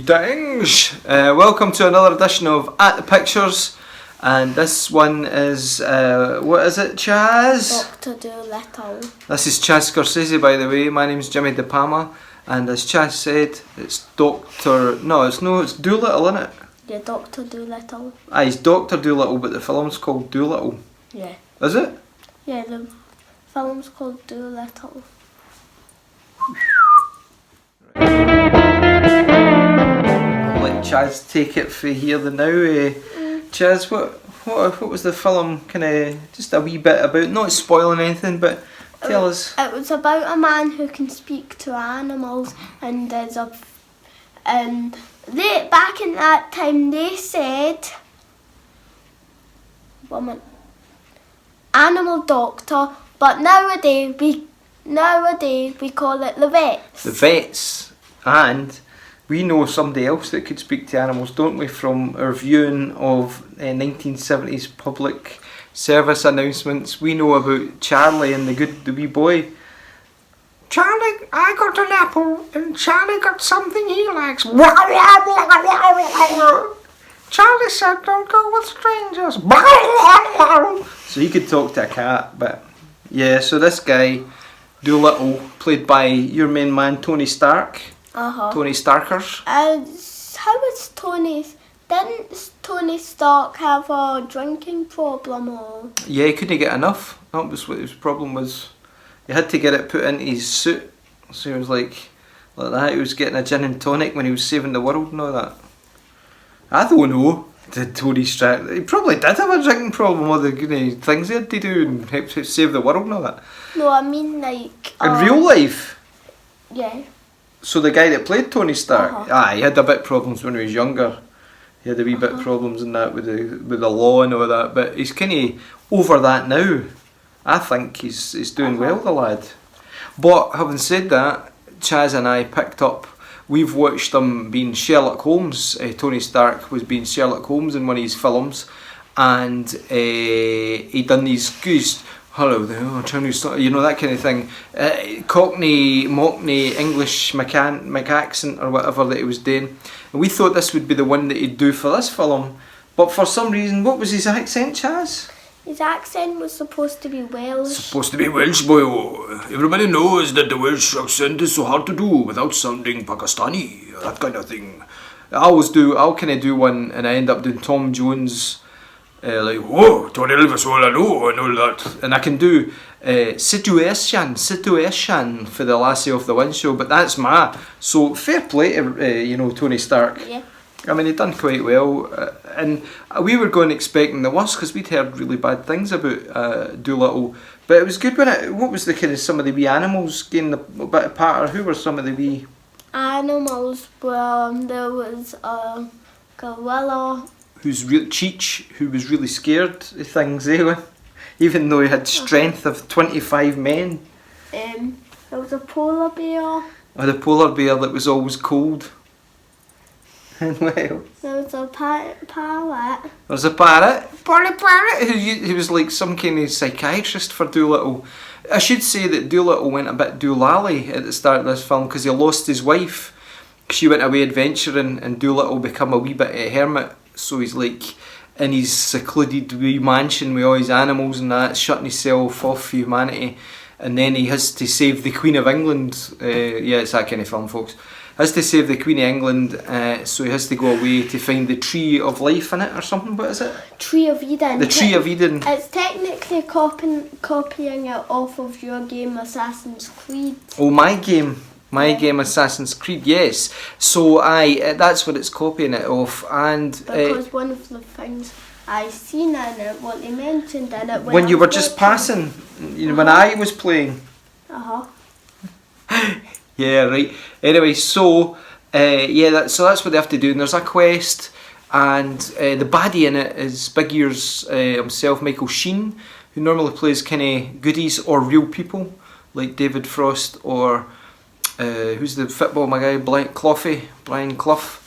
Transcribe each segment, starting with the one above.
Greetings! Welcome to another edition of At the Pictures, and this one is, what is it, Chaz? Dr. Dolittle. This is Chaz Scorsese, by the way. My name's Jimmy De Palma, and as Chaz said, it's it's Dolittle, isn't it? Yeah, Dr. Dolittle. Aye, it's Dr. Dolittle, but the film's called Dolittle. Yeah. Is it? Yeah, the film's called Dolittle. Let Chaz take it for here the now. Chaz, what was the film kind of just a wee bit about? Not spoiling anything, but tell us. It was about a man who can speak to animals, and there's a they back in that time they said animal doctor, but nowadays we call it the vets. The vets, and we know somebody else that could speak to animals, don't we, from our viewing of 1970s public service announcements. We know about Charlie and the wee boy. Charlie, I got an apple, and Charlie got something he likes. Charlie said, don't go with strangers. So he could talk to a cat, but yeah, so this guy, Dolittle, played by your main man, Tony Stark. Tony Starkers. Didn't Tony Stark have a drinking problem or? Yeah, he couldn't get enough. That was what his problem was. He had to get it put into his suit. So he was like that. He was getting a gin and tonic when he was saving the world and all that. I don't know. Did Tony Stark? He probably did have a drinking problem. All the things he had to do and help save the world and all that. No, I mean like. In real life. Yeah. So the guy that played Tony Stark, he had a bit problems when he was younger. He had a wee bit problems in that with the law and all that. But he's kind of over that now. I think he's doing well, the lad. But having said that, Chaz and I picked up. We've watched him being Sherlock Holmes. Tony Stark was being Sherlock Holmes in one of his films, and he done these goose. Hello there, I'm trying to, you know, that kind of thing. Cockney, Mockney, English Mac accent or whatever that he was doing. And we thought this would be the one that he'd do for this film. But for some reason, what was his accent, Chaz? His accent was supposed to be Welsh. Supposed to be Welsh, boy. Everybody knows that the Welsh accent is so hard to do without sounding Pakistani, that kind of thing. I'll kind of do one, and I end up doing Tom Jones. Like, whoa, Tony Elvis, all I know, and all that. And I can do situation for the Lassie of the Wind show, but that's so fair play to, Tony Stark. Yeah. I mean, he done quite well. And we were going expecting the worst, because we'd heard really bad things about Dolittle. But it was good when what was the kind of some of the wee animals getting a bit of patter? Who were some of the wee animals? Well, there was a gorilla. Cheech, who was really scared of things, even though he had strength of 25 men. There was a polar bear. Oh, the polar bear that was always cold. And well, there was a parrot. There's a parrot. Parrot. He was like some kind of psychiatrist for Dolittle. I should say that Dolittle went a bit doolally at the start of this film, because he lost his wife. She went away adventuring, and Dolittle became a wee bit of a hermit. So he's like in his secluded wee mansion with all his animals and that, shutting himself off for humanity. And then he has to save the Queen of England. Yeah, it's that kind of film, folks. Has to save the Queen of England, so he has to go away to find the Tree of Life in it or something. What is it? Tree of Eden. The Tree of Eden. It's technically copying it off of your game Assassin's Creed. Oh, my game Assassin's Creed, yes. So that's what it's copying it off. And because one of the things I seen in it, what they mentioned in it, when you were just passing, when I was playing. Yeah, right. Anyway, so that's what they have to do. And there's a quest, and the baddie in it is Big Ears himself, Michael Sheen, who normally plays kind of goodies or real people, like David Frost or who's the football my guy, Brian Clough.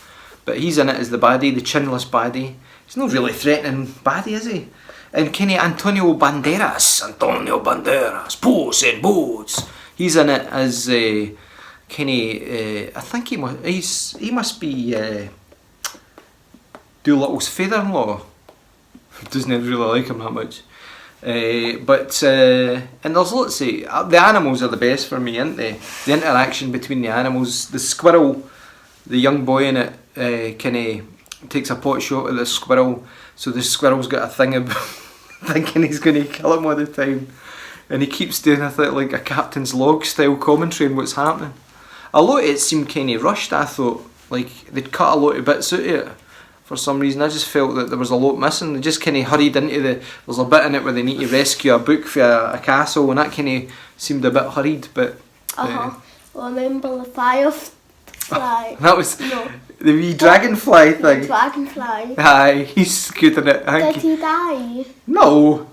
But he's in it as the baddie, the chinless baddie. He's not really threatening baddie, is he? And kind of Antonio Banderas, Puss in Boots. He's in it as I think he must be Dolittle's father-in-law. Doesn't really like him that much. And there's lots of the animals are the best for me, aren't they? The interaction between the animals. The squirrel, the young boy in it, takes a pot shot at the squirrel. So the squirrel's got a thing of thinking he's going to kill him all the time, and he keeps doing like a captain's log style commentary on what's happening. A lot of it seemed kind of rushed. I thought like they'd cut a lot of bits out of it. For some reason, I just felt that there was a lot missing. They just kind of hurried into there's a bit in it where they need to rescue a book for a castle, and that kind of seemed a bit hurried. But remember the firefly? That was the wee dragonfly thing. The dragonfly. Aye, he's good in it. Did he die? No.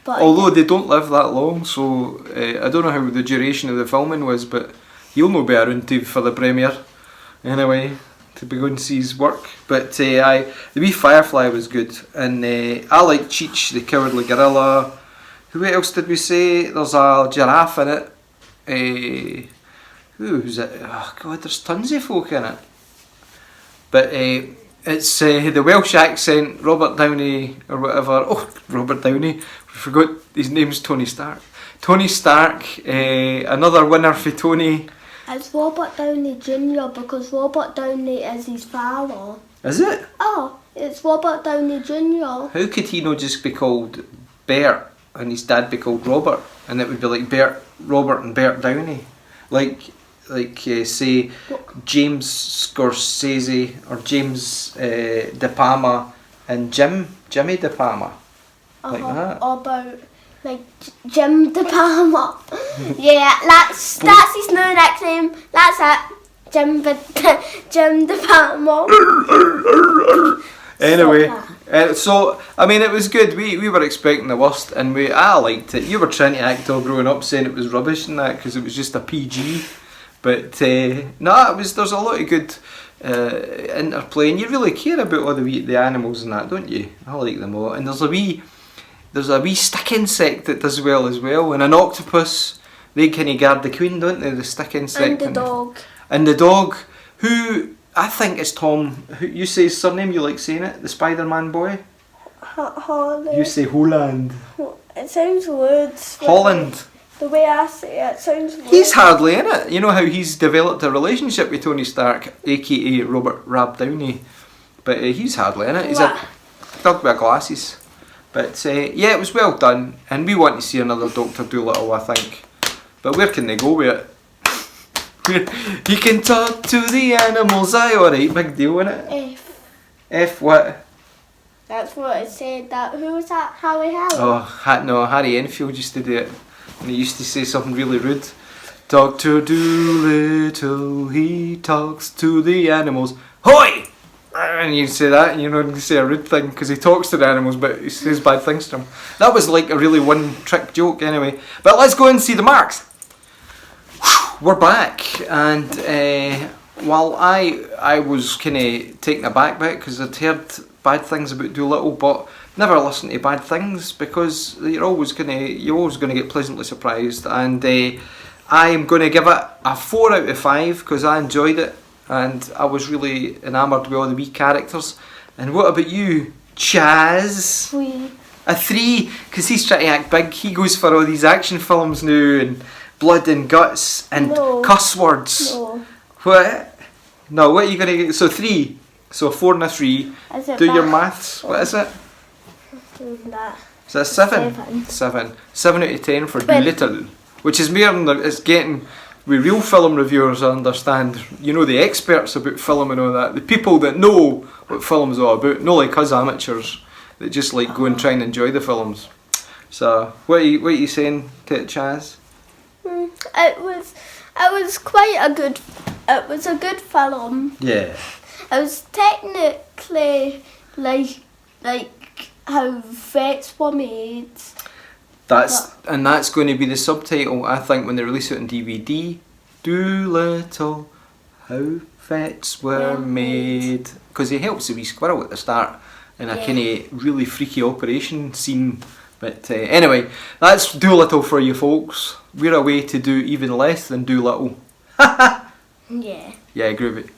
But although they don't live that long, so I don't know how the duration of the filming was, but he'll not be around for the premiere anyway, to be going to see his work. But the wee firefly was good, and I like Cheech the Cowardly Gorilla. Who else did we say? There's a giraffe in it. Who's it? Oh God, there's tons of folk in it. But it's the Welsh accent, Robert Downey or whatever. Oh, Robert Downey. We forgot his name's Tony Stark. Tony Stark, another winner for Tony. It's Robert Downey Jr. because Robert Downey is his father. Is it? Oh, it's Robert Downey Jr. How could he not just be called Bert and his dad be called Robert, and it would be like Robert and Bert Downey, like say James Scorsese or James De Palma and Jimmy De Palma, like that. Or about like Jim De Palma. Yeah, that's his new nickname. That's it. Jim De Palma. Anyway, so I mean, it was good. We were expecting the worst, and I liked it. You were trying to act all grown up, saying it was rubbish and that because it was just a PG. But no, there's a lot of good interplay, and you really care about all the animals and that, don't you? I like them all. And there's a wee stick insect that does well as well, and an octopus. They kind of guard the queen, don't they? The stick insect. And the dog. And the dog, who I think is Tom. Who you say his surname? You like saying it? The Spider-Man boy. Holland. You say Holland. It sounds weird. Holland. The way I say it sounds weird. He's hardly in it. You know how he's developed a relationship with Tony Stark, aka Robert Rab Downey, but he's hardly in it. He's a dog with glasses. But yeah, it was well done, and we want to see another Dr. Dolittle, I think. But where can they go with it? He can talk to the animals. Aye, alright, big deal, innit? F what? That's what it said. Who was that? Harry Howell? Oh, no, Harry Enfield used to do it. And he used to say something really rude. Dr. Dolittle, he talks to the animals. Hoi! And you say that, and you're not going to say a rude thing because he talks to the animals, but he says bad things to them. That was like a really one-trick joke, anyway. But let's go and see the marks. We're back, and while I was kind of taken aback by it because I'd heard bad things about Dolittle, but never listen to bad things because you're always gonna get pleasantly surprised. And I'm going to give it a 4 out of 5 because I enjoyed it and I was really enamoured with all the wee characters. And what about you, Chaz? 3. A 3 because he's trying to act big. He goes for all these action films now and blood and guts and cuss words. No. What? No, what are you going to get? So 3. So 4 and a 3. Do your maths. What is it? That. Is that 7? 7. 7 out of 10 for Dolittle. Which is more than it's getting with real film reviewers, I understand. You know, the experts about film and all that. The people that know what film's all about. Not like us amateurs that just like go and try and enjoy the films. So, what are you saying to it, Chaz? It was quite a good. It was a good film. Yeah. It was technically like how effects were made. That's going to be the subtitle, I think, when they release it on DVD. Dolittle, how effects were made. Because he helps the wee squirrel at the start in a kind of really freaky operation scene. But anyway, that's Dolittle for you folks. We're away to do even less than Dolittle. Yeah. Yeah, groovy.